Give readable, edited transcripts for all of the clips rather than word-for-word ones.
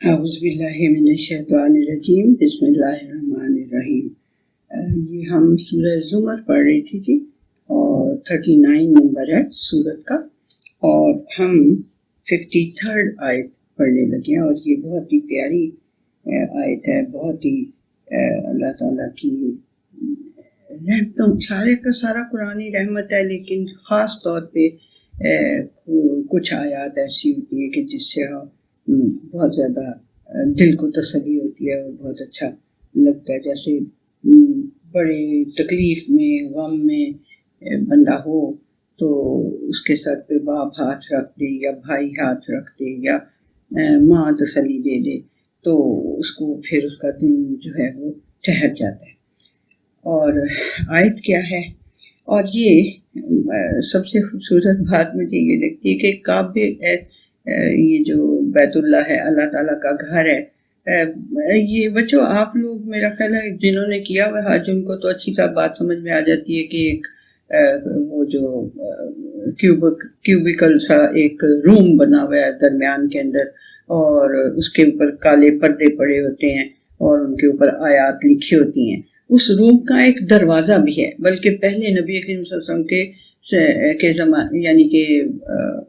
اعوذ باللہ من الشیطان الرجیم، بسم اللہ الرحمن الرحیم۔ یہ ہم سورہ زمر پڑھ رہی تھی جی، اور 39 نمبر ہے سورت کا، اور ہم 53 آیت پڑھنے لگے ہیں، اور یہ بہت ہی پیاری آیت ہے، بہت ہی اللہ تعالیٰ کی رحمتوں، سارے کا سارا قرآنی رحمت ہے، لیکن خاص طور پہ کچھ آیات ایسی ہوتی ہے کہ جس سے بہت زیادہ دل کو تسلی ہوتی ہے اور بہت اچھا لگتا ہے۔ جیسے بڑے تکلیف میں، غم میں بندہ ہو تو اس کے سر پہ باپ ہاتھ رکھ دے یا بھائی ہاتھ رکھ دے یا ماں تسلی دے دے تو اس کو پھر اس کا دل جو ہے وہ ٹھہر جاتا ہے۔ اور آیت کیا ہے، اور یہ سب سے خوبصورت بات مجھے یہ لگتی ہے کہ کعبے، یہ جو بیت اللہ ہے، اللہ تعالیٰ کا گھر ہے، یہ بچوں آپ لوگ میرا خیال ہے جنہوں نے کیا ہوا حج ان کو تو اچھی طرح بات سمجھ میں آ جاتی ہے کہ ایک وہ جو کیوبیکل سا ایک روم بنا ہوا ہے درمیان کے اندر، اور اس کے اوپر کالے پردے پڑے ہوتے ہیں اور ان کے اوپر آیات لکھی ہوتی ہیں۔ اس روم کا ایک دروازہ بھی ہے، بلکہ پہلے نبی کریم صلی اللہ علیہ وسلم کے زمانے، یعنی کہ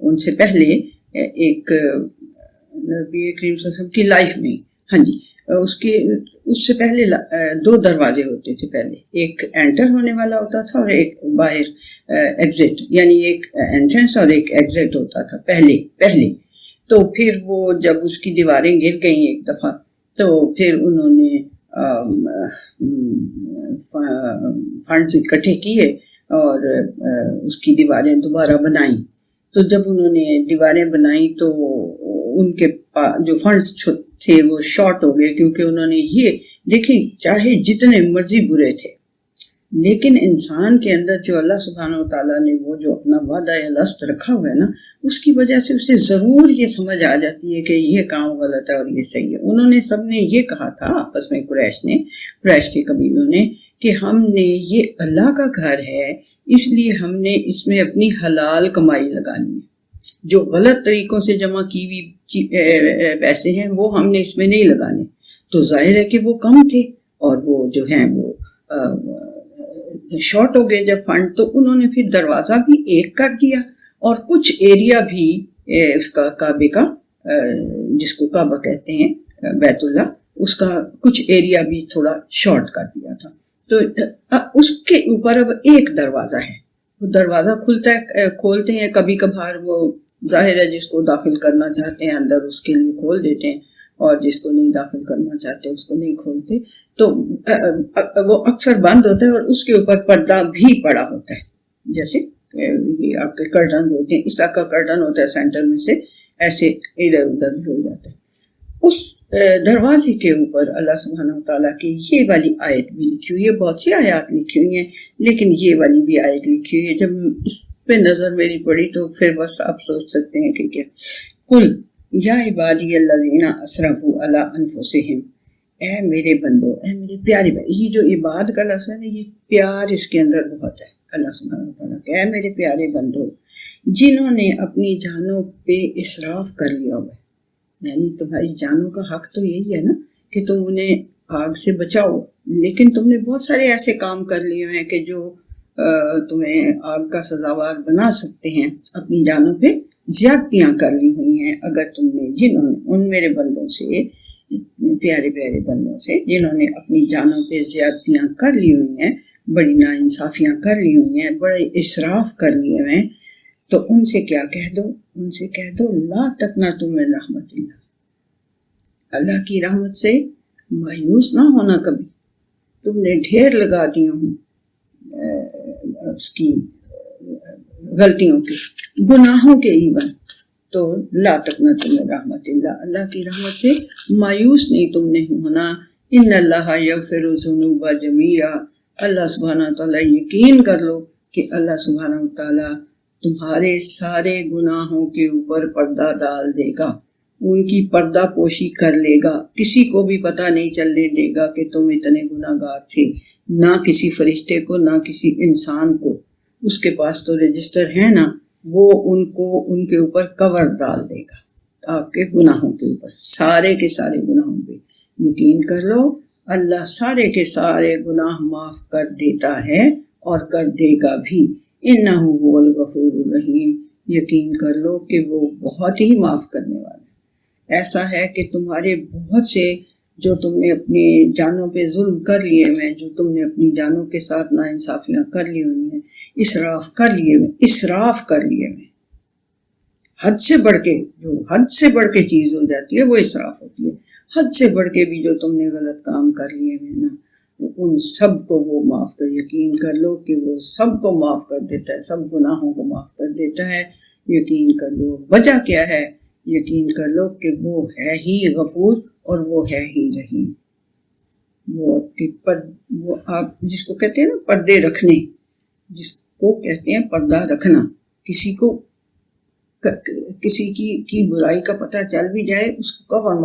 ان سے پہلے ایک نبی کریم صلی اللہ علیہ وسلم کی لائف میں، ہاں جی، اس سے پہلے 2 دروازے ہوتے تھے، پہلے ایک انٹر ہونے والا ہوتا تھا اور ایک باہر ایگزٹ، یعنی ایک انٹرنس اور ایک ایگزٹ ہوتا تھا پہلے تو پھر وہ جب اس کی دیواریں گر گئیں ایک دفعہ تو پھر انہوں نے فنڈز اکٹھے کیے اور اس کی دیواریں دوبارہ بنائیں۔ تو جب انہوں نے دیواریں بنائیں تو ان کے جو فنڈز تھے وہ شارٹ ہو گئے، کیونکہ انہوں نے یہ دیکھیں چاہے جتنے مرضی برے تھے لیکن انسان کے اندر جو اللہ سبحانہ و تعالیٰ نے وہ جو اپنا وعدہ الست رکھا ہوا ہے نا، اس کی وجہ سے اسے ضرور یہ سمجھ آ جاتی ہے کہ یہ کام غلط ہے اور یہ صحیح ہے۔ انہوں نے سب نے یہ کہا تھا آپس میں، قریش کے قبیلوں نے، کہ ہم نے یہ اللہ کا گھر ہے، اس لیے ہم نے اس میں اپنی حلال کمائی لگانی ہے، جو غلط طریقوں سے جمع کی ہوئی پیسے ہیں وہ ہم نے اس میں نہیں لگانے۔ تو ظاہر ہے کہ وہ کم تھے اور وہ جو ہیں وہ شارٹ ہو گئے جب فنڈ، تو انہوں نے پھر دروازہ بھی ایک کر دیا اور کچھ ایریا بھی اس کا کعبے کا، جس کو کعبہ کہتے ہیں بیت اللہ، اس کا کچھ ایریا بھی تھوڑا شارٹ کر دیا تھا۔ تو اس کے اوپر اب ایک دروازہ ہے، وہ دروازہ کھلتا ہے، کھولتے ہیں کبھی کبھار، وہ ظاہر ہے جس کو داخل کرنا چاہتے ہیں اندر اس کے لیے کھول دیتے ہیں، اور جس کو نہیں داخل کرنا چاہتے اس کو نہیں کھولتے، تو وہ اکثر بند ہوتا ہے اور اس کے اوپر پردہ بھی پڑا ہوتا ہے، جیسے یہ آپ کے کرٹن ہوتے ہیں، اس طرح کا کرٹن ہوتا ہے سینٹر میں سے، ایسے ادھر ادھر بھی ہو جاتا ہے۔ اس دروازے کے اوپر اللہ سبحانہ وتعالیٰ کی یہ والی آیت بھی لکھی ہوئی ہے، بہت سی آیات لکھی ہوئی ہیں لیکن یہ والی بھی آیت لکھی ہوئی ہے۔ جب اس پہ نظر میری پڑی تو پھر بس آپ سوچ سکتے ہیں کہ کیا، قل یا عبادی الذین اسرفوا علی انفسہم، اے میرے بندو، اے میرے پیارے بندو، یہ جو عباد کا لفظ ہے نا، یہ پیار اس کے اندر بہت ہے اللہ سبحانہ وتعالیٰ کہ اے میرے پیارے بندو جنہوں نے اپنی جانوں پہ اسراف کر لیا ہوا ہے، یعنی تمہاری جانوں کا حق تو یہی ہے نا کہ تم انہیں آگ سے بچاؤ، لیکن تم نے بہت سارے ایسے کام کر لیے ہیں کہ جو تمہیں آگ کا سزاوار بنا سکتے ہیں، اپنی جانوں پہ زیادتیاں کر لی ہوئی ہیں۔ اگر تم نے جنہوں نے ان میرے بندوں سے، پیارے پیارے بندوں سے جنہوں نے اپنی جانوں پہ زیادتیاں کر لی ہوئی ہیں، بڑی ناانصافیاں کر لی ہوئی ہیں، بڑے اسراف کر لیے ہوئے ہیں، تو ان سے کیا کہہ دو، ان سے کہہ دو لا تقنطوا من رحمت اللہ کی رحمت سے مایوس نہ ہونا کبھی۔ تم نے ڈھیر لگا دی ہوں اس کی غلطیوں کے، گناہوں کے ایون، تو لا تقنطوا من رحمت اللہ کی رحمت سے مایوس نہیں تم نے ہونا۔ ان اللہ یغفر الذنوب جميعا، اللہ سبحانہ تعالیٰ یقین کر لو کہ اللہ سبحانہ تعالیٰ تمہارے سارے گناہوں کے اوپر پردہ ڈال دے گا، ان کی پردہ پوشی کر لے گا، کسی کو بھی پتہ نہیں چلنے دے گا کہ تم اتنے گناہ گار تھے، نہ کسی فرشتے کو نہ کسی انسان کو، اس کے پاس تو رجسٹر ہے نا، وہ ان کو ان کے اوپر کور ڈال دے گا۔ آپ کے گناہوں کے اوپر، سارے کے سارے گناہوں پہ یقین کر لو اللہ سارے کے سارے گناہ معاف کر دیتا ہے اور کر دے گا بھی۔ انہ هو الغفور الرحیم، یقین کر لو کہ وہ بہت ہی معاف کرنے والا ہے۔ ایسا ہے کہ تمہارے بہت سے جو تم نے اپنی جانوں پہ ظلم کر لیے ہوئے، جو تم نے اپنی جانوں کے ساتھ ناانصافیاں کر لی ہوئی ہیں، اسراف کر لیے ہوئے، حد سے بڑھ کے، جو حد سے بڑھ کے چیز ہو جاتی ہے وہ اسراف ہوتی ہے۔ حد سے بڑھ کے بھی جو تم نے غلط کام کر لیے ہیں نا، ان سب کو وہ معاف کر، یقین کر لو کہ وہ سب کو معاف کر دیتا ہے، سب گناہوں کو معاف کر دیتا ہے۔ یقین کر لو وجہ کیا ہے، یقین کر لو کہ وہ ہے ہی غفور اور وہ ہے ہی رحیم۔ وہ آپ جس کو کہتے ہیں نا پردے رکھنے، جس کو کہتے ہیں پردہ رکھنا، کسی کی برائی کا پتہ چل بھی جائے اس کو کور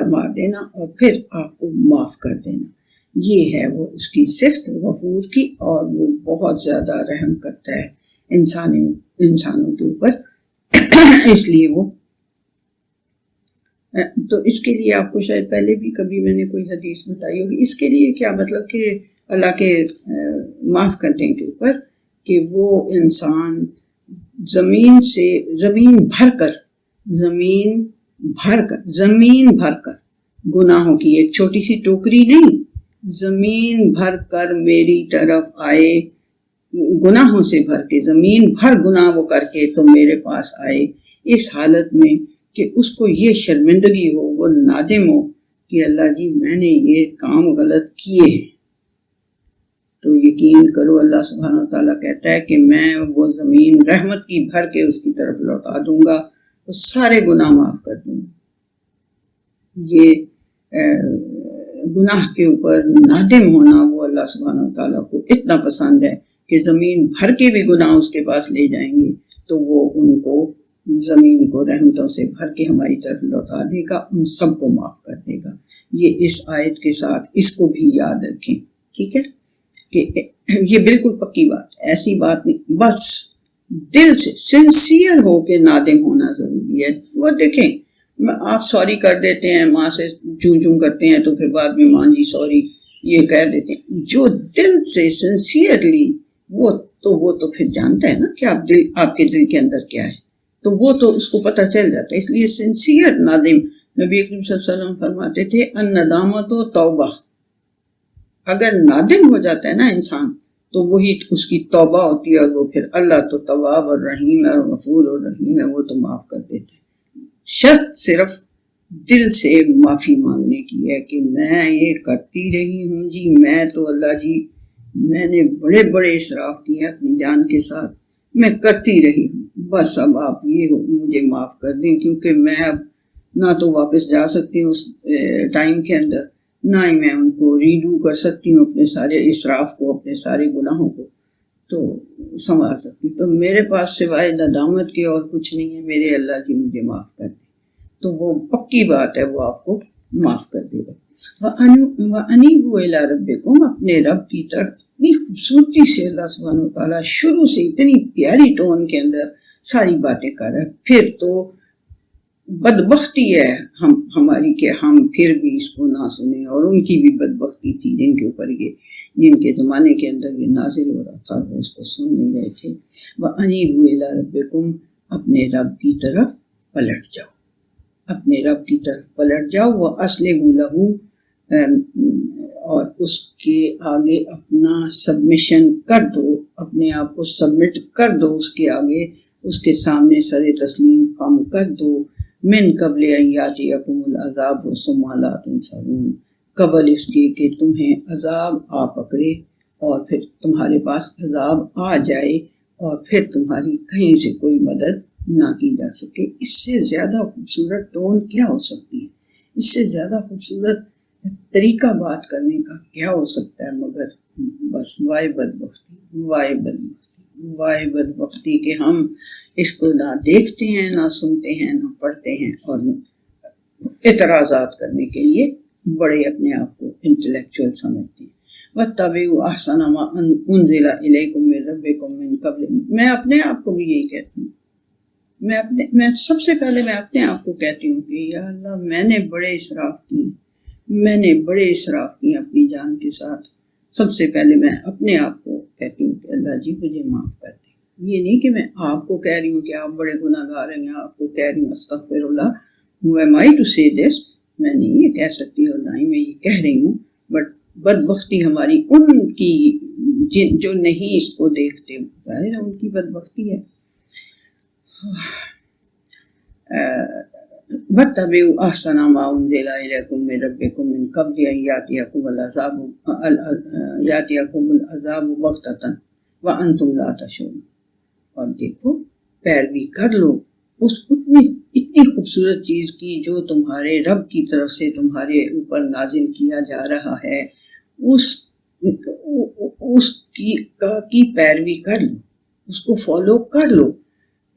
مار دینا اور پھر آپ کو معاف کر دینا، یہ ہے وہ اس کی صفت غفور کی، اور وہ بہت زیادہ رحم کرتا ہے انسانوں کے اوپر۔ اس لیے وہ تو اس کے لیے آپ کو شاید پہلے بھی کبھی میں نے کوئی حدیث بتائی ہوگی، اس کے لیے کیا مطلب کہ اللہ کے معاف کرنے کے اوپر کہ وہ انسان زمین بھر کر گناہوں کی ایک چھوٹی سی ٹوکری نہیں، زمین بھر کر میری طرف آئے، گناہوں سے بھر کے زمین بھر گناہ وہ کر کے تو میرے پاس آئے، اس حالت میں کہ اس کو یہ شرمندگی ہو، وہ نادم ہو کہ اللہ جی میں نے یہ کام غلط کیے ہیں، تو یقین کرو اللہ سبحانہ و تعالیٰ کہتا ہے کہ میں وہ زمین رحمت کی بھر کے اس کی طرف لوٹا دوں گا، وہ سارے گناہ معاف کر دوں گا۔ یہ گناہ کے اوپر نادم ہونا وہ اللہ سبحانہ و تعالیٰ کو اتنا پسند ہے کہ زمین بھر کے بھی گناہ اس کے پاس لے جائیں گے تو وہ ان کو زمین کو رحمتوں سے بھر کے ہماری طرف لوٹا دے گا، ان سب کو معاف کر دے گا۔ یہ اس آیت کے ساتھ اس کو بھی یاد رکھیں، ٹھیک ہے، کہ یہ بالکل پکی بات، ایسی بات نہیں، بس دل سے سنسیئر ہو کے نادم ہونا ضروری ہے۔ وہ دیکھیں آپ سوری کر دیتے ہیں، ماں سے چوں کرتے ہیں تو پھر بعد میں ماں جی سوری یہ کہہ دیتے ہیں، جو دل سے سنسیئرلی وہ تو پھر جانتا ہے نا کہ آپ کے دل کے اندر کیا ہے، تو وہ تو اس کو پتہ چل جاتا ہے، اس لیے سنسیئر نادم۔ نبی اکرم صلی اللہ علیہ وسلم فرماتے تھے الندامت و توبہ، اگر نادم ہو جاتا ہے نا انسان تو وہی اس کی توبہ ہوتی ہے، اور وہ پھر اللہ تو تواب اور رحیم ہے اور غفور اور رحیم ہے، وہ تو معاف کر دیتے ہیں۔ شرط صرف دل سے معافی مانگنے کی ہے کہ میں یہ کرتی رہی ہوں جی، میں تو اللہ جی میں نے بڑے بڑے اسراف کیے اپنی جان کے ساتھ، میں کرتی رہی ہوں، بس اب آپ یہ مجھے معاف کر دیں، کیونکہ میں اب نہ تو واپس جا سکتی ہوں اس ٹائم کے اندر، نہ ہی میں ان کو ریڈو کر سکتی ہوں اپنے سارے اسراف کو، اپنے سارے گناہوں کو تو سنبھال سکتی، تو میرے پاس سوائے ندامت کے اور کچھ نہیں ہے، میرے اللہ جی مجھے معاف کر دیں، تو وہ پکی بات ہے، وہ آپ کو معاف کر دے گا۔ وَأَنِيبُوا إِلَىٰ رَبِّكُمْ، اپنے رب کی طرف اتنی خوبصورتی سے اللہ سبحانہ و تعالیٰ شروع سے اتنی پیاری ٹون کے اندر ساری باتیں کر رہا ہے، پھر تو بدبختی ہے ہماری کہ ہم پھر بھی اس کو نہ سنیں، اور ان کی بھی بدبختی تھی جن کے اوپر جن کے زمانے کے اندر یہ نازل ہو رہا تھا، وہ اس کو سن نہیں رہے تھے۔ وَأَنِيبُوا إِلَىٰ رَبِّكُمْ، اپنے رب کی طرف پلٹ جاؤ، اپنے رب کی طرف پلٹ جاؤ، وَأَسْلِمُوا لَهُ، اور اس کے آگے اپنا سبمیشن کر دو، اپنے آپ کو سبمٹ کر دو اس کے آگے، اس کے سامنے سر تسلیم خم کر دو، من قبل ان یاتیکم العذاب ثم لا تنصرون، قبل اس کے کہ تمہیں عذاب آ پکڑے اور پھر تمہارے پاس عذاب آ جائے اور پھر تمہاری کہیں سے کوئی مدد نہ کی جا سکے۔ اس سے زیادہ خوبصورت ٹون کیا ہو سکتی ہے، اس سے زیادہ خوبصورت طریقہ بات کرنے کا کیا ہو سکتا ہے، مگر بس وائے بدبختی، وائے بدبختی، وائے بدبختی کہ ہم اس کو نہ دیکھتے ہیں، نہ سنتے ہیں، نہ پڑھتے ہیں، اور اعتراضات کرنے کے لیے بڑے اپنے آپ کو انٹلیکچوئل سمجھتے ہیں۔ وَاتَّبِعُوا أَحْسَنَ مَا أُنزِلَ إِلَيْكُم مِّن رَّبِّكُم مِّن قَبْلِ، میں اپنے آپ کو بھی یہی کہتی ہوں، میں سب سے پہلے میں اپنے آپ کو کہتی ہوں کہ یا اللہ میں نے بڑے اسراف کیے اپنی جان کے ساتھ. سب سے پہلے میں اپنے آپ کو کہتی ہوں کہ اللہ جی مجھے معاف کر دیں. یہ نہیں کہ میں آپ کو کہہ رہی ہوں کہ آپ بڑے گناہ گار ہیں، آپ کو کہہ رہی ہوں استغفر اللہ. Who am I to say this؟ میں نہیں یہ کہہ سکتی اور نہ ہی میں یہ کہہ رہی ہوں. بٹ بدبختی ہماری ان کی جو نہیں اس کو دیکھتے، ظاہر ہے ان کی بدبختی ہے. وَاتَّبِعُوا أَحْسَنَ مَا أُنزِلَ إِلَيْكُم مِّن رَّبِّكُم مِّن قَبْلِ أَن يَأْتِيَكُمُ الْعَذَابُ بَغْتَةً وَأَنتُمْ لَا تَشْعُرُونَ. اور دیکھو پیروی کر لو اس اتنی خوبصورت چیز کی جو تمہارے رب کی طرف سے تمہارے اوپر نازل کیا جا رہا ہے، اس کی پیروی کر لو، اس کو فالو کر لو،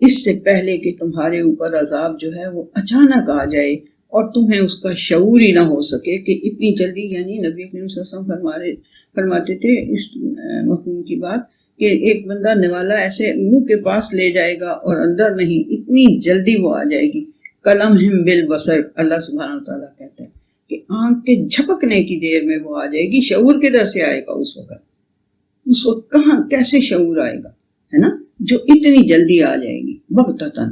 اس سے پہلے کہ تمہارے اوپر عذاب جو ہے وہ اچانک آ جائے اور تمہیں اس کا شعور ہی نہ ہو سکے کہ اتنی جلدی. یعنی نبی کریم صلی اللہ علیہ وسلم فرماتے تھے اس مفہوم کی بات کہ ایک بندہ نوالا ایسے منہ کے پاس لے جائے گا اور اندر نہیں، اتنی جلدی وہ آ جائے گی. کلمہم بالبصر، اللہ سبحانہ وتعالیٰ کہتا ہے کہ آنکھ کے جھپکنے کی دیر میں وہ آ جائے گی. شعور کدھر سے آئے گا اس وقت کہاں کیسے شعور آئے گا، ہے نا، جو اتنی جلدی آ جائے گی. بغتتاً،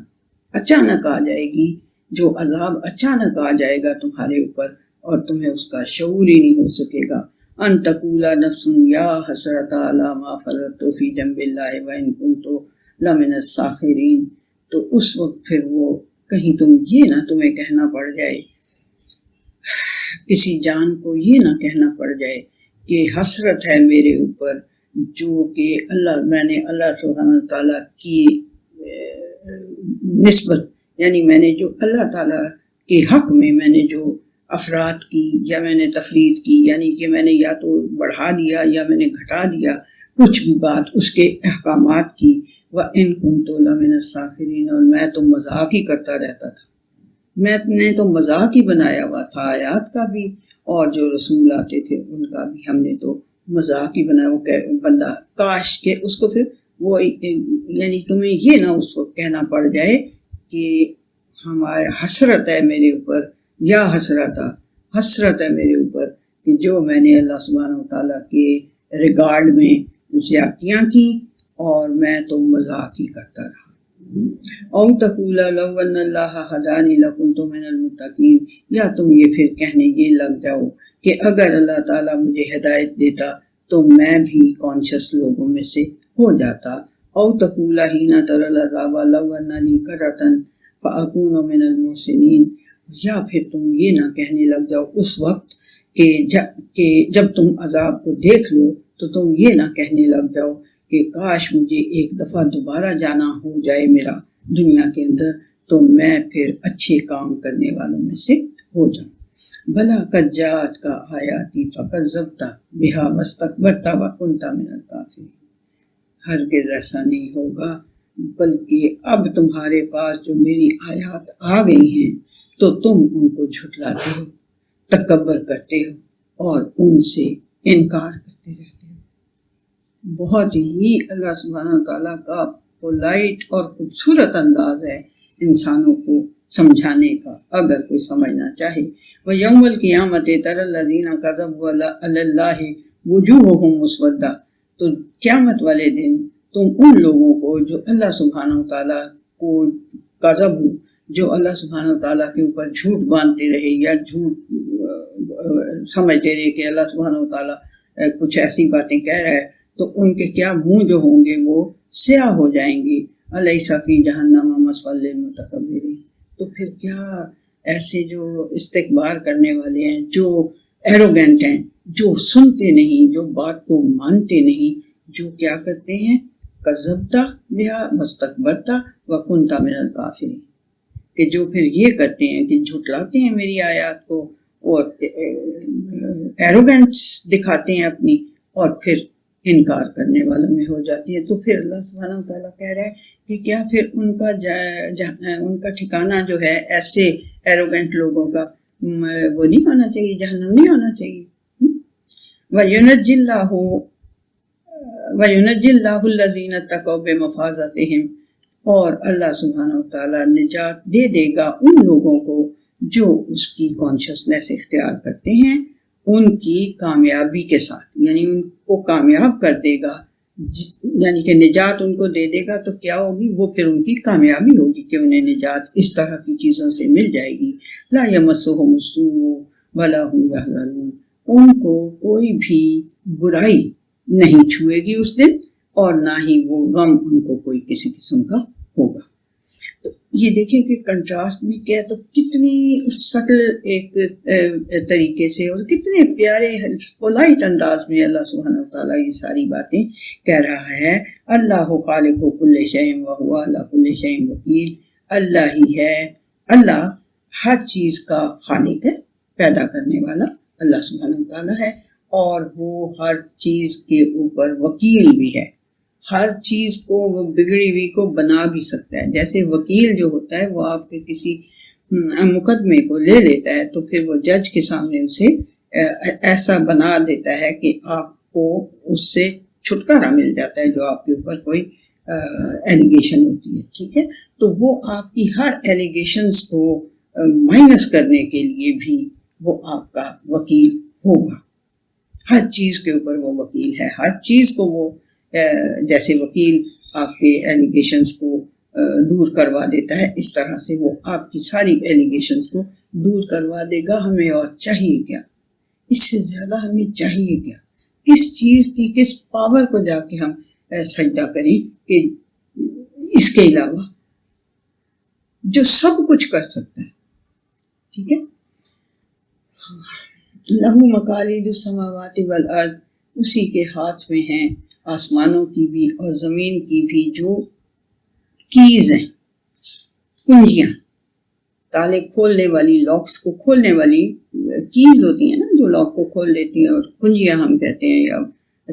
اچانک آ جائے گی، جو عذاب اچانک آ جائے گا تمہارے اوپر اور تمہیں اس کا شعور ہی نہیں ہو سکے گا. ان تقول نفس یا حسرت علی ما فرطت فی جنب اللہ وان کنت لمن الساخرین. تو اس وقت پھر وہ کہیں تمہیں کہنا پڑ جائے، کسی جان کو یہ نہ کہنا پڑ جائے کہ حسرت ہے میرے اوپر جو کہ میں نے اللہ سبحانہ تعالیٰ کی نسبت، یعنی میں نے جو اللہ تعالیٰ کے حق میں نے جو افراد کی یا میں نے تفرید کی، یعنی کہ میں نے یا تو بڑھا دیا یا میں نے گھٹا دیا کچھ بھی بات اس کے احکامات کی. وَإِن كُنتُ لَمِنَ السَّاخِرِينَ، اور میں تو مذاق ہی کرتا رہتا تھا، میں نے تو مذاق ہی بنایا ہوا تھا آیات کا بھی اور جو رسول آتے تھے ان کا بھی ہم نے تو مذاق ہی بنایا. وہ بندہ کاش کہ اس کو پھر وہ یعنی تمہیں یہ نہ اس وقت کہنا پڑ جائے کہ ہمارے حسرت ہے میرے اوپر، یا حسرت ہے میرے اوپر کہ جو میں نے اللہ سبحانہ وتعالیٰ کے ریگارڈ میں زیادتیاں کی اور میں تو مذاق ہی کرتا رہا. او تقول لو ان اللہ ہدانی لکنت من المتقین، یا تم یہ پھر کہنے یہ لگ جاؤ کہ اگر اللہ تعالیٰ مجھے ہدایت دیتا تو میں بھی کانشیس لوگوں میں سے ہو جاتا. او تقول حین تری العذاب لو اننی کرۃ فاکون من المحسنین، یا پھر تم یہ نہ کہنے لگ جاؤ اس وقت کہ جب تم عذاب کو دیکھ لو تو تم یہ نہ کہنے لگ جاؤ کہ کاش مجھے ایک دفعہ دوبارہ جانا ہو جائے میرا دنیا کے اندر تو میں پھر اچھے کام کرنے والوں میں سے ہو جاؤں. بھلا قد جاءت کا آیاتی فکذبت بہا واستکبرت وکنت من الکافرین. ہرگز ایسا نہیں ہوگا، بلکہ اب تمہارے پاس جو میری آیات آ گئی ہیں تو تم ان کو جھٹلاتے ہو، تکبر کرتے ہو اور ان سے انکار کرتے رہتے ہو. بہت ہی اللہ سبحانہ تعالیٰ کا پولائٹ اور خوبصورت انداز ہے انسانوں کو سمجھانے کا اگر کوئی سمجھنا چاہے. وَيَوْمَ الْقِيَامَةِ تَرَى الَّذِينَ كَذَبُوا عَلَى اللَّهِ وُجُوهُهُمْ مُسْوَدَّةٌ. تو قیامت والے دن تم ان لوگوں کو جو اللہ سبحانہ تعالیٰ کو کذب، جو اللہ سبحانہ تعالیٰ کے اوپر جھوٹ باندھتے رہے یا جھوٹ سمجھتے رہے کہ اللہ سبحانہ تعالیٰ کچھ ایسی باتیں کہہ رہا ہے، تو ان کے کیا منہ جو ہوں گے وہ سیاہ ہو جائیں گے. الیس فی جہنم مثوی للمتکبرین. تو پھر کیا ایسے جو استکبار کرنے والے ہیں، جو ایروگینٹ ہیں، جو سنتے نہیں، جو بات کو مانتے نہیں، جو کیا کرتے ہیں کذبتا بہا واستکبرتا وکنتا من الکافرین، کہ جو پھر یہ کرتے ہیں کہ جھٹلاتے ہیں میری آیات کو اور ایروگینس دکھاتے ہیں اپنی اور پھر انکار کرنے والوں میں ہو جاتی ہے. تو پھر اللہ سبحانہ وتعالیٰ کہہ رہا ہے کہ کیا پھر ان کا ٹھکانہ جو ہے ایسے ایروگینٹ لوگوں کا وہ نہیں ہونا چاہیے، جہنم نہیں ہونا چاہیے. وَيُنَجِّي اللَّهُ الَّذِينَ اتَّقَوْا بِمَفَازَتِهِمْ. اور اللہ سبحانہ وتعالیٰ نجات دے دے گا ان لوگوں کو جو اس کی کانشیسنیس اختیار کرتے ہیں ان کی کامیابی کے ساتھ، یعنی ان کو کامیاب کر دے گا، یعنی کہ نجات ان کو دے دے گا تو کیا ہوگی، وہ پھر ان کی کامیابی ہوگی کہ انہیں نجات اس طرح کی چیزوں سے مل جائے گی۔ لا یمسہم السوء ولا ہم یحزنون، ان کو کوئی بھی برائی نہیں چھوئے گی اس دن، اور نہ ہی وہ غم ان کو کوئی کسی قسم کا ہوگا۔ تو یہ دیکھیں کہ کنٹراسٹ میں کیا، تو کتنی سٹل ایک طریقے سے اور کتنے پیارے پولائٹ انداز میں اللہ سبحانہ وتعالیٰ یہ ساری باتیں کہہ رہا ہے۔ اللہ خالق کل شیء وہو علی کل شیء وکیل، اللہ ہی ہے، اللہ ہر چیز کا خالق ہے، پیدا کرنے والا اللہ سبحانہ وتعالیٰ ہے، اور وہ ہر چیز کے اوپر وکیل بھی ہے۔ ہر چیز کو وہ بگڑی ہوئی کو بنا بھی سکتا ہے، جیسے وکیل جو ہوتا ہے وہ آپ کے کسی مقدمے کو لے لیتا ہے تو پھر وہ جج کے سامنے اسے ایسا بنا دیتا ہے کہ آپ کو اس سے چھٹکارا مل جاتا ہے جو آپ کے اوپر کوئی ایلیگیشن ہوتی ہے، ٹھیک ہے، تو وہ آپ کی ہر ایلیگیشنز کو مائنس کرنے کے لیے بھی وہ آپ کا وکیل ہوگا۔ ہر چیز کے اوپر وہ وکیل ہے، ہر چیز کو وہ جیسے وکیل آپ کے ایلیگیشنز کو دور کروا دیتا ہے، اس طرح سے وہ آپ کی ساری ایلیگیشنز کو دور کروا دے گا۔ ہمیں اور چاہیے کیا، اس سے زیادہ ہمیں چاہیے کیا، کس چیز کی، کس پاور کو جا کے ہم سجدہ کریں کہ اس کے علاوہ جو سب کچھ کر سکتا ہے، ٹھیک ہے۔ لہو مقالید السماوات والارض، اسی کے ہاتھ میں ہیں آسمانوں کی بھی اور زمین کی بھی جو کیز ہیں، کنجیاں، تالے کھولنے والی، لاکس کو کھولنے والی کیز ہوتی ہیں نا، جو لاک کو کھول دیتی ہیں، اور کنجیاں ہم کہتے ہیں یا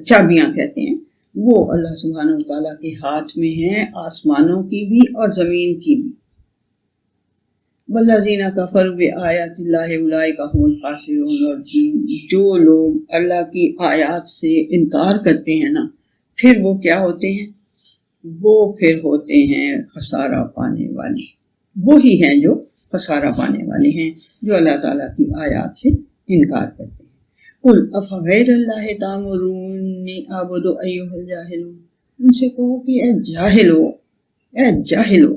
چابیاں کہتے ہیں، وہ اللہ سبحانہ وتعالیٰ کے ہاتھ میں ہیں، آسمانوں کی بھی اور زمین کی بھی۔ والذین کفروا بآیات اللہ اولئک هم الخاسرون، اور جو لوگ اللہ کی آیات سے انکار کرتے ہیں نا، پھر وہ کیا ہوتے ہیں، وہ پھر ہوتے ہیں خسارہ پانے والے، وہی ہیں جو خسارہ پانے والے ہیں جو اللہ تعالیٰ کی آیات سے انکار کرتے ہیں۔ قل افغیر اللہ تأمرونی اعبد ایھا الجاہلون، ان سے کہو کہ اے جاہلو، اے جاہلو،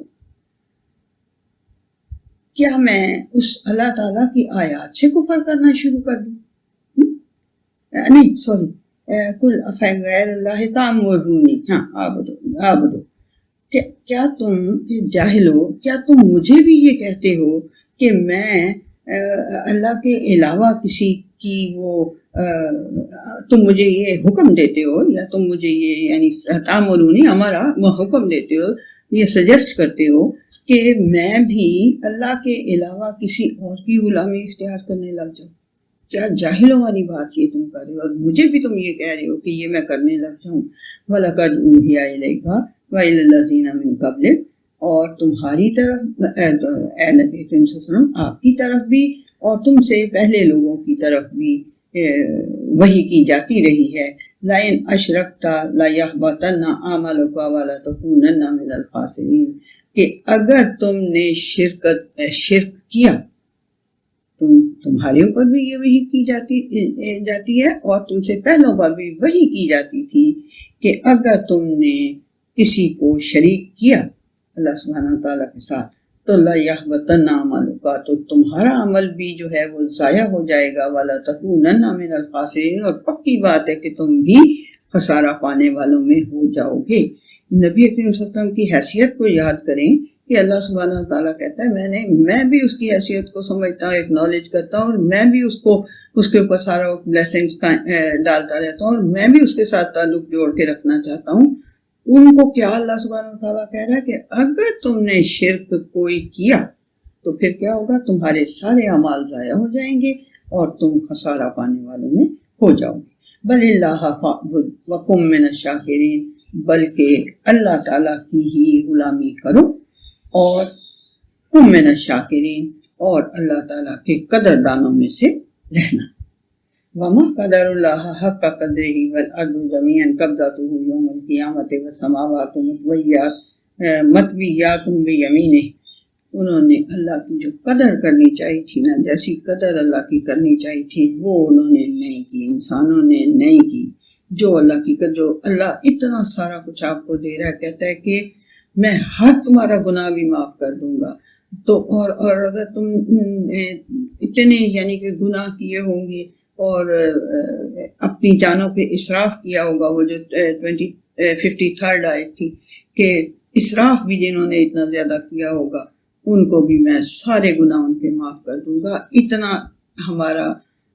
کیا میں اس اللہ تعالیٰ کی آیات سے کفر کرنا شروع کر دوں؟ نہیں سوری، قل افغیر اللہ تأمرونی، ہاں عابدو، کیا تم جاہلو، کیا تم مجھے بھی یہ کہتے ہو کہ میں اللہ کے علاوہ کسی کی وہ تم مجھے یہ حکم دیتے ہو، یا تم مجھے یہ یعنی تأمرونی ہمارا حکم دیتے ہو، یہ سجیسٹ کرتے ہو کہ میں بھی اللہ کے علاوہ کسی اور کی غلامی اختیار کرنے لگ جاؤں؟ کیا جاہلوں والی بات یہ تم کر رہے ہو، اور مجھے بھی تم یہ کہہ رہے ہو کہ یہ میں کرنے لگ جاؤں۔ وَلَقَدْ أُوحِيَ إِلَيْكَ وَإِلَى الَّذِينَ مِن قَبْلِكَ، اور تمہاری طرف اے نبی کریم صلی اللہ علیہ وسلم، آپ کی طرف بھی اور تم سے پہلے لوگوں کی طرف بھی وحی کی جاتی رہی ہے۔ لَئِنْ أَشْرَكْتَ لَيَحْبَطَنَّ عَمَلُكَ وَلَتَكُونَنَّ مِنَ الْخَاسِرِينَ، کہ اگر تم نے شرک کیا، تمہارے اوپر بھی یہ وحی کی جاتی ہے، اور تم سے پہلوں پر بھی وحی کی جاتی تھی کہ اگر تم نے کسی کو شریک کیا اللہ سبحانہ تعالیٰ کے ساتھ تو لَيَحْبَطَنَّ عَمَلُكَ، تو تمہارا عمل بھی جو ہے وہ ضائع ہو جائے گا، وَلَتَكُونَنَّ مِنَ الْخَاسِرِينَ، اور پکی بات ہے کہ تم بھی خسارہ پانے والوں میں ہو جاؤ گے۔ نبی اکرم صلی اللہ علیہ وسلم کی حیثیت کو یاد کریں کہ اللہ سبحانہ تعالیٰ کہتا ہے میں بھی اس کی حیثیت کو سمجھتا ہوں، ایکنالج کرتا ہوں، اور میں بھی اس کے اوپر سارا بلیسنگز ڈالتا رہتا ہوں، اور میں بھی اس کے ساتھ تعلق جوڑ کے رکھنا چاہتا ہوں۔ ان کو کیا اللہ سبحانہ تعالیٰ کہہ رہا ہے کہ اگر تم نے شرک کوئی کیا تو پھر کیا ہوگا، تمہارے سارے اعمال ضائع ہو جائیں گے اور تم خسارہ پانے والوں میں ہو جاؤ گے۔ بل اللہ فاعبد وکن من الشاکرین، بلکہ اللہ تعالیٰ کی ہی غلامی کرو اور کن من الشاکرین، اور اللہ تعالیٰ کے قدردانوں میں سے رہنا۔ وما قدر اللہ حق قدرہ والارض جميعا قبضتہ یوم القیامۃ والسماوات مطویات مطویاتم بیمینہ، انہوں نے اللہ کی جو قدر کرنی چاہیے تھی نا، جیسی قدر اللہ کی کرنی چاہیے تھی وہ انہوں نے نہیں کی، انسانوں نے نہیں کی۔ جو اللہ کی قدر، جو اللہ اتنا سارا کچھ آپ کو دے رہا ہے، کہتا ہے کہ میں ہر تمہارا گناہ بھی معاف کر دوں گا، تو اور اگر تم اتنے یعنی کہ گناہ کیے ہوں گے اور اپنی جانوں پہ اسراف کیا ہوگا، وہ جو 53rd آیت تھی کہ اسراف بھی جنہوں نے اتنا زیادہ کیا ہوگا ان کو بھی میں سارے گناہ ان کے معاف کر دوں گا۔ اتنا ہمارا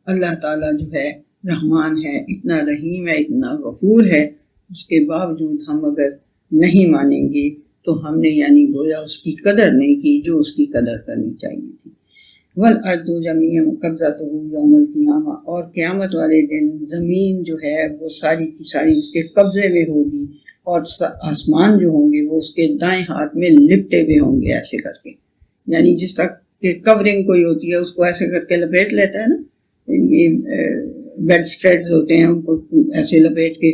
اللہ تعالیٰ جو ہے رحمان ہے، اتنا رحیم ہے، اتنا غفور ہے، اس کے باوجود ہم اگر نہیں مانیں گے تو ہم نے یعنی گویا اس کی قدر نہیں کی جو اس کی قدر کرنی چاہیے تھی۔ وَالْأَرْضُ جَمِيعًا قَبْضَتُهُ يَوْمَ الْقِيَامَةِ، اور قیامت والے دن زمین جو ہے وہ ساری کی ساری اس کے قبضے میں ہوگی، اور آسمان جو ہوں گے وہ اس کے دائیں ہاتھ میں لپٹے ہوئے ہوں گے ایسے کر کے، یعنی جس تک کہ کورنگ کوئی ہوتی ہے اس کو ایسے کر کے لپیٹ لیتا ہے نا، یہ بیڈ سپریڈز ہوتے ہیں ان کو ایسے لپیٹ کے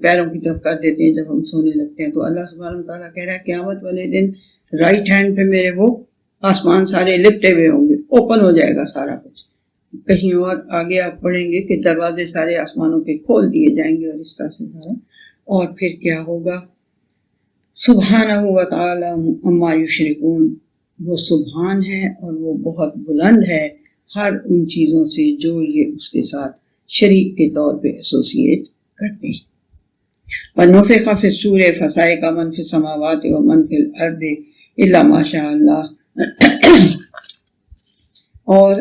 پیروں کی طرف کر دیتے ہیں جب ہم سونے لگتے ہیں۔ تو اللہ سبحانہ وتعالیٰ کہہ رہا ہے قیامت والے دن رائٹ ہینڈ پہ میرے وہ آسمان سارے لپٹے ہوئے ہوں گے، اوپن ہو جائے گا سارا کچھ۔ کہیں اور آگے آپ پڑھیں گے کہ دروازے سارے آسمانوں کے کھول دیے جائیں گے اور اس طرح سے سارا، اور پھر کیا ہوگا؟ سبحانہ و تعالی عما یشرکون، وہ سبحان ہے اور وہ بہت بلند ہے ہر ان چیزوں سے جو یہ اس کے ساتھ شریک کے طور پہ ایسوسیٹ کرتے ہیں۔ وَنُفِخَ فِي الصُّورِ فَصَعِقَ مَن فِي السَّمَاوَاتِ وَمَن فِي الْأَرْضِ إِلَّا مَا شَاءَ اللَّهُ، اور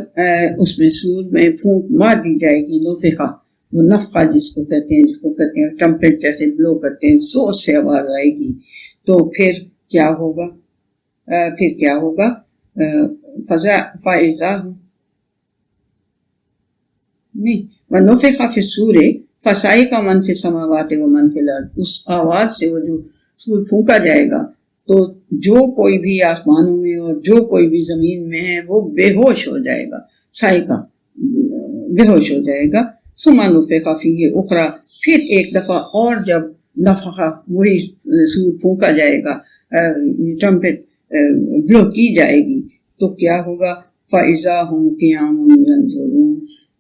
اس میں سور میں پھونک مار دی جائے گی، نفخہ وہ نفخہ جس کو کہتے ہیں ٹرمپٹ جیسے بلو کرتے ہیں، زور سے آواز آئے گی، تو پھر کیا ہوگا؟ فَإِذَا نہیں وَنُفِخَ فِي الصُّورِ فَصَعِقَ مَن فِي السَّمَاوَاتِ وَمَن فِي الْأَرْضِ، اس آواز سے وہ جو سور پھونکا جائے گا تو جو کوئی بھی آسمانوں میں اور جو کوئی بھی زمین میں ہے وہ بے ہوش ہو جائے گا، سائقہ بے ہوش ہو جائے گا۔ ثُمَّ نُفِخَ فِيهِ أُخْرَى، پھر ایک دفعہ اور جب نفخہ وہی سور پھونکا جائے گا، ٹرمپٹ بلو کی جائے گی، تو کیا ہوگا؟ فَإِذَا هُمْ قِيَامٌ يَنظُرُونَ،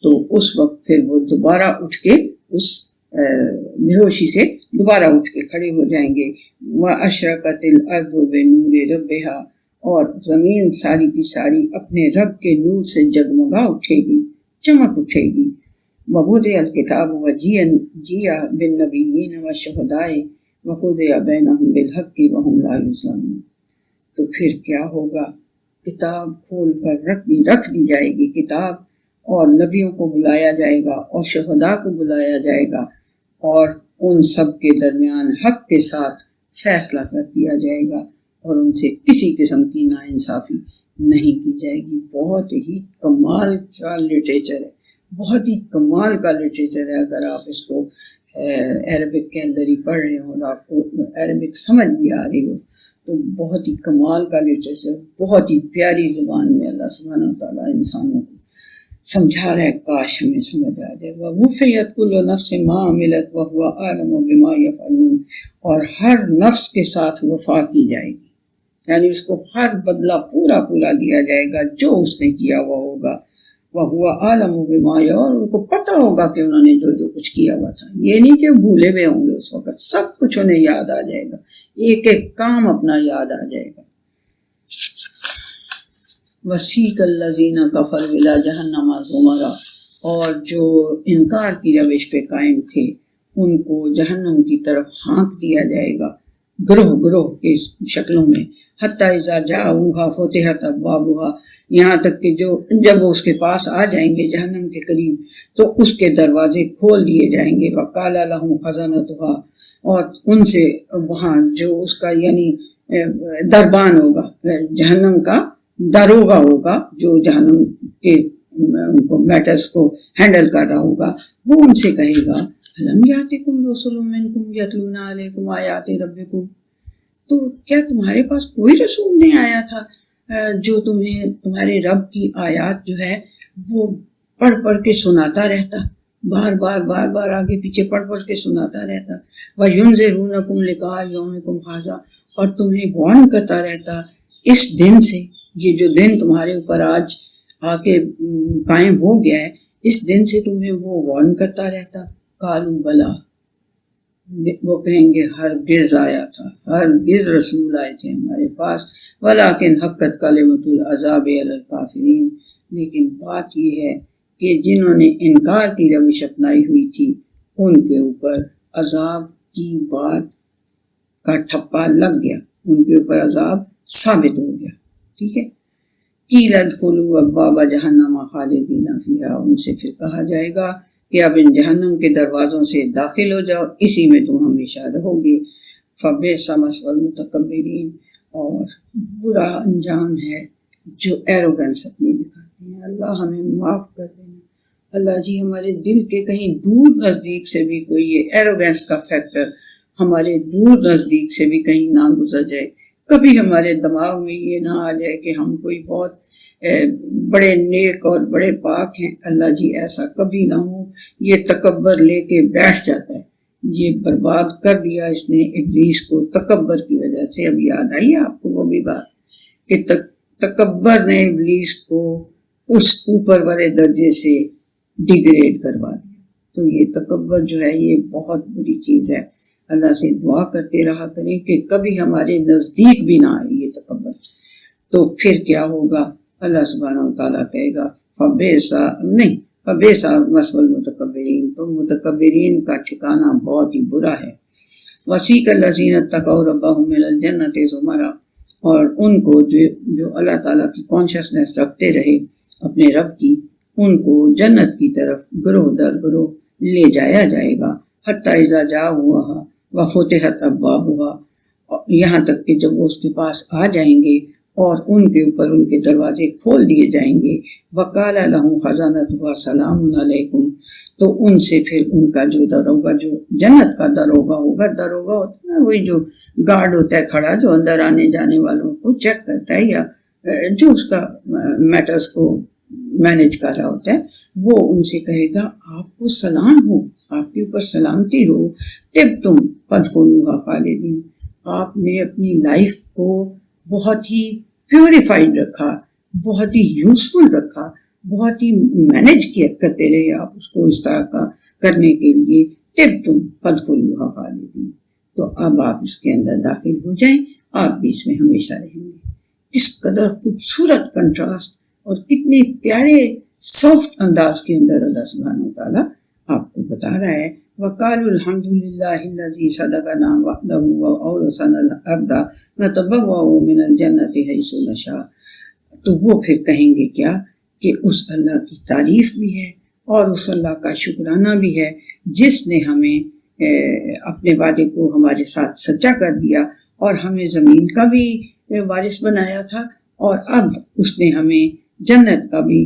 تو اس وقت پھر وہ دوبارہ اٹھ کے اس بے ہوشی سے دوبارہ اٹھ کے کھڑے ہو جائیں گے۔ وَأَشْرَقَتِ الْأَرْضُ بِنُورِ رَبِّهَا، اور زمین ساری کی ساری اپنے رب کے نور سے جگمگا اٹھے گی، چمک اٹھے گی۔ وَوُضِعَ الْكِتَابُ وَجِيءَ بِالنَّبِيِّينَ وَالشُّهَدَاءِ وَقُضِيَ بَيْنَهُم بِالْحَقِّ وَهُمْ لَا يُظْلَمُونَ، تو پھر کیا ہوگا؟ کتاب کھول کر رکھ دی جائے گی کتاب، اور نبیوں کو بلایا جائے گا اور شہداء کو بلایا جائے گا، اور ان سب کے درمیان حق کے ساتھ فیصلہ کر دیا جائے گا، اور ان سے کسی قسم کی ناانصافی نہیں کی جائے گی۔ بہت ہی کمال کا لٹریچر ہے، بہت ہی کمال کا لٹریچر ہے۔ اگر آپ اس کو عربک کے اندر ہی پڑھ رہے ہو اور آپ کو عربک سمجھ بھی آ رہی ہو تو بہت ہی کمال کا لٹریچر، بہت ہی پیاری زبان میں اللہ سبحانہ وتعالیٰ انسانوں کو سمجھا رہا ہے، کاش ہمیں سمجھ آ جائے۔ وَوُفِّيَتْ كُلُّ نَفْسٍ مَا عَمِلَتْ وَهُوَ أَعْلَمُ بِمَا يَفْعَلُونَ، اور ہر نفس کے ساتھ وفا کی جائے گی، یعنی اس کو ہر بدلہ پورا دیا جائے گا جو اس نے کیا ہوا ہوگا۔ وَهُوَ أَعْلَمُ بِمَا يَفْعَلُونَ، اور ان کو پتہ ہوگا کہ انہوں نے جو کچھ کیا ہوا تھا، یہ نہیں کہ بھولے ہوئے ہوں گے، اس وقت سب کچھ انہیں یاد آ جائے گا، ایک ایک کام اپنا یاد آ جائے گا۔ وَسِيقَ الَّذِينَ كَفَرُوا إِلَىٰ جَهَنَّمَ زُمَرًا، اور جو انکار کی روش پہ قائم تھے ان کو جہنم کی طرف ہانک دیا جائے گا، گروہ کے شکلوں میں۔ حَتَّىٰ إِذَا جَاءُوهَا فُتِحَتْ أَبْوَابُهَا، یہاں تک کہ جب وہ اس کے پاس آ جائیں گے جہنم کے قریب تو اس کے دروازے کھول دیے جائیں گے۔ وَقَالَ لَهُمْ خَزَنَتُهَا، اور ان سے وہاں جو اس کا یعنی دربان ہوگا، جہنم کا داروغہ ہوگا جو جہنم کے ان کو میٹرز کو ہینڈل کر رہا ہوگا، وہ ان سے کہے گا أَلَمْ يَأْتِكُمْ رُسُلٌ مِّنكُمْ يَتْلُونَ عَلَيْكُمْ آيَاتِ رَبِّكُمْ، تو کیا تمہارے پاس کوئی رسول نہیں آیا تھا جو تمہیں تمہارے رب کی آیات جو ہے وہ پڑھ کے سناتا رہتا، بار آگے پیچھے پڑھ کے سناتا رہتا۔ وَيُنذِرُونَكُمْ لِقَاءَ يَوْمِكُمْ هَٰذَا، اور تمہیں وارن کرتا رہتا اس دن سے. یہ جو دن تمہارے اوپر آج آ کے قائم ہو گیا ہے، اس دن سے تمہیں وہ وارن کرتا رہتا. قالوا بلا، وہ کہیں گے ہرگز آیا تھا، ہرگز رسول آئے تھے ہمارے پاس. ولیکن حقت کلمۃ العذاب علی الکافرین، لیکن بات یہ ہے کہ جنہوں نے انکار کی روش اپنائی ہوئی تھی ان کے اوپر عذاب کی بات کا ٹھپا لگ گیا، ان کے اوپر عذاب ثابت ہو گیا. ٹھیک ہے. قیل ادخلوا ابواب جہنم خالدین فیہا، ان سے پھر کہا جائے گا کہ اب ان جہنم کے دروازوں سے داخل ہو جاؤ، اسی میں تم ہمیشہ رہو گے. فبئس مثوی المتکبرین، اور برا انجام ہے جو ایروگنس اپنی دکھاتے ہیں. اللہ ہمیں معاف کر دینا. اللہ جی ہمارے دل کے کہیں دور نزدیک سے بھی کوئی یہ ایروگنس کا فیکٹر ہمارے دور نزدیک سے بھی کہیں نہ گزر جائے. کبھی ہمارے دماغ میں یہ نہ آ جائے کہ ہم کوئی بہت بڑے نیک اور بڑے پاک ہیں. اللہ جی ایسا کبھی نہ ہو. یہ تکبر لے کے بیٹھ جاتا ہے. یہ برباد کر دیا اس نے ابلیس کو تکبر کی وجہ سے. اب یاد آئی آپ کو وہ بھی بات کہ تکبر نے ابلیس کو اس اوپر والے درجے سے ڈیگریڈ کروا دیا. تو یہ تکبر جو ہے یہ بہت بری چیز ہے. اللہ سے دعا کرتے رہا کریں کہ کبھی ہمارے نزدیک بھی نہ آئے یہ تکبر. تو پھر کیا ہوگا؟ اللہ سبحانہ و تعالیٰ کہے گا فبئس مثوی المتکبرین، تو متکبرین کا ٹھکانہ بہت ہی برا ہے. وسیق الذین اتقوا ربہم الی الجنۃ زمرا، اور ان کو جو اللہ تعالیٰ کی کانشیسنیس رکھتے رہے اپنے رب کی، ان کو جنت کی طرف گروہ در گروہ لے جایا جائے گا. حتی اذا جاؤہا وفتحت ابوابہا، یہاں تک کہ جب وہ اس کے پاس آ جائیں گے اور ان کے اوپر ان کے دروازے کھول دیے جائیں گے. وقال لهم خزانتها سلام علیکم، تو ان سے پھر ان کا جو دروگا، جو جنت کا دروگا ہوگا، دروگا ہوتا ہے نا وہی جو گارڈ ہوتا ہے کھڑا، جو اندر آنے جانے والوں کو چیک کرتا ہے یا جو اس کا میٹرز کو مینج کر رہا ہوتا ہے، وہ ان سے کہے گا آپ کو سلام ہو، آپ کے اوپر سلامتی ہو. تب تم فادخلوہا خالدین، آپ نے اپنی لائف کو بہت ہی پیوریفائڈ رکھا، بہت ہی یوزفل رکھا، بہت ہی مینج کرتے رہے آپ اس کو اس طرح کا کرنے کے لیے. تب تم فادخلوہا خالدین، تو اب آپ اس کے اندر داخل ہو جائیں، آپ بھی اس میں ہمیشہ رہیں گے. اس قدر خوبصورت کنٹراسٹ اور کتنے پیارے سافٹ انداز کے اندر اللہ سبحانہ وتعالیٰ آپ کو بتا رہا ہے. وقالوا الحمد للہ الذی صدقنا وعدہ وأورثنا الارض نتبوأ من الجنۃ حیث نشاء. تو وہ پھر کہیں گے کیا کہ اس اللہ کی تعریف بھی ہے اور اس اللہ کا شکرانہ بھی ہے جس نے ہمیں اپنے وعدے کو ہمارے ساتھ سچا کر دیا اور ہمیں زمین کا بھی وارث بنایا تھا، اور اب اس نے ہمیں جنت کا بھی،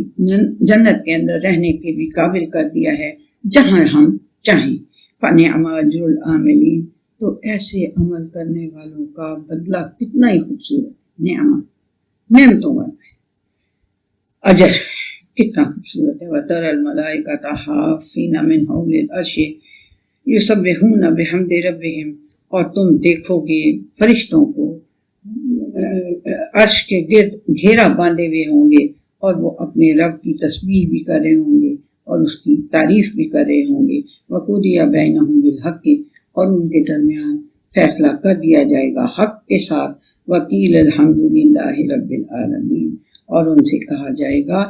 جنت کے اندر رہنے کے بھی قابل کر دیا ہے جہاں ہم چاہیں. فنعم اجر العاملین، تو ایسے عمل کرنے والوں کا بدلہ کتنا ہی خوبصورت ہے. نعمتوں والا ہے، اجر کتنا خوبصورت ہے. وَتَرَى الْمَلَائِكَةَ حَافِّينَ مِنْ حَوْلِ الْعَرْشِ يُسَبِّحُونَ بِحَمْدِ رَبِّهِمْ، اور تم دیکھو گے فرشتوں کو عرش کے گرد گھیرا باندھے ہوئے ہوں گے اور وہ اپنے رب کی تسبیح بھی کر رہے ہوں گے اور اس کی تعریف بھی کر رہے ہوں گے. وَقُضِیَ بَیْنَهُم بِالْحَقِّ، اور ان کے درمیان فیصلہ کر دیا جائے گا حق کے ساتھ. وَقِیلَ الْحَمْدُ لِلَّهِ رَبِّ الْعَالَمِينَ، اور ان سے کہا جائے گا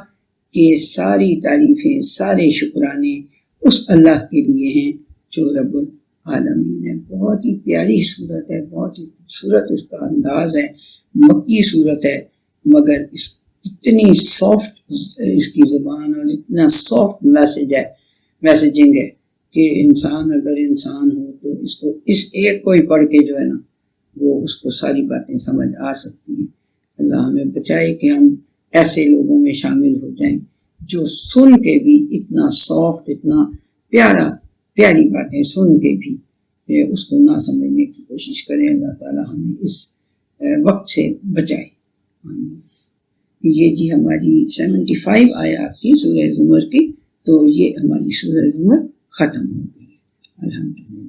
کہ ساری تعریفیں، سارے شکرانے اس اللہ کے لیے ہیں جو رب العالمین ہے. بہت ہی پیاری صورت ہے، بہت ہی خوبصورت اس کا انداز ہے. مکی صورت ہے مگر اتنی سافٹ اس کی زبان اور اتنا سافٹ میسیجنگ ہے کہ انسان اگر انسان ہو تو اس کو اس ایک کو ہی پڑھ کے جو ہے نا وہ اس کو ساری باتیں سمجھ آ سکتی ہیں. اللہ ہمیں بچائے کہ ہم ایسے لوگوں میں شامل ہو جائیں جو سن کے بھی اتنا سافٹ، اتنا پیاری باتیں سن کے بھی اس کو نہ سمجھنے کی کوشش کریں. اللہ تعالی ہمیں اس وقت سے بچائے. یہ جی ہماری 75 آیات تھی سورہ زمر کی، تو یہ ہماری سورہ زمر ختم ہو گئی ہے الحمدللہ.